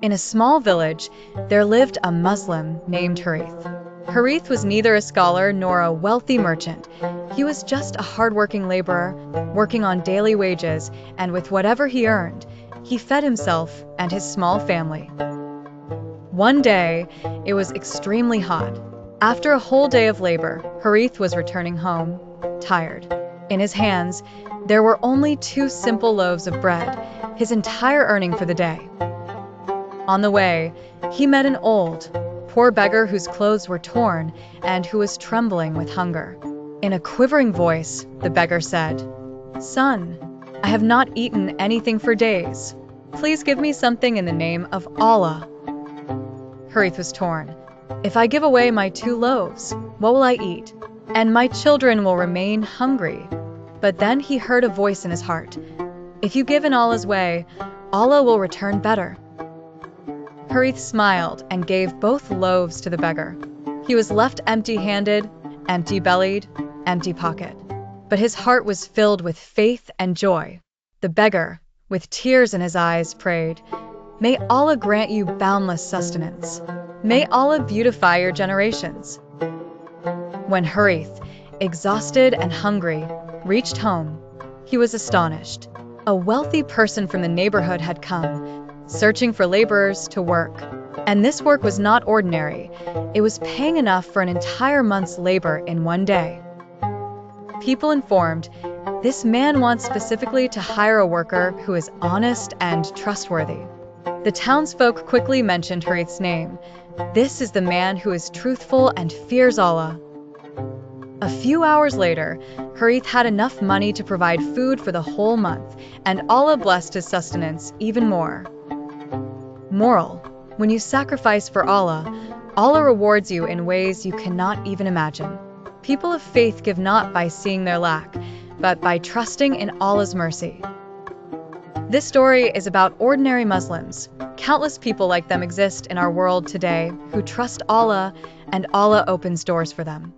In a small village, there lived a Muslim named Harith. Harith was neither a scholar nor a wealthy merchant. He was just a hardworking laborer, working on daily wages, and with whatever he earned, he fed himself and his small family. One day, it was extremely hot. After a whole day of labor, Harith was returning home, tired. In his hands, there were only 2 simple loaves of bread, his entire earning for the day. On the way, he met an old, poor beggar whose clothes were torn and who was trembling with hunger. In a quivering voice, the beggar said, "Son, I have not eaten anything for days. Please give me something in the name of Allah." Harith was torn. "If I give away my 2 loaves, what will I eat? And my children will remain hungry." But then he heard a voice in his heart. "If you give in Allah's way, Allah will return better." Harith smiled and gave both loaves to the beggar. He was left empty-handed, empty-bellied, empty-pocket. But his heart was filled with faith and joy. The beggar, with tears in his eyes, prayed, "May Allah grant you boundless sustenance. May Allah beautify your generations." When Harith, exhausted and hungry, reached home, he was astonished. A wealthy person from the neighborhood had come, searching for laborers to work. And this work was not ordinary. It was paying enough for an entire month's labor in one day. People informed, "This man wants specifically to hire a worker who is honest and trustworthy." The townsfolk quickly mentioned Harith's name. "This is the man who is truthful and fears Allah." A few hours later, Harith had enough money to provide food for the whole month, and Allah blessed his sustenance even more. Moral: when you sacrifice for Allah, Allah rewards you in ways you cannot even imagine. People of faith give not by seeing their lack, but by trusting in Allah's mercy. This story is about ordinary Muslims. Countless people like them exist in our world today who trust Allah, and Allah opens doors for them.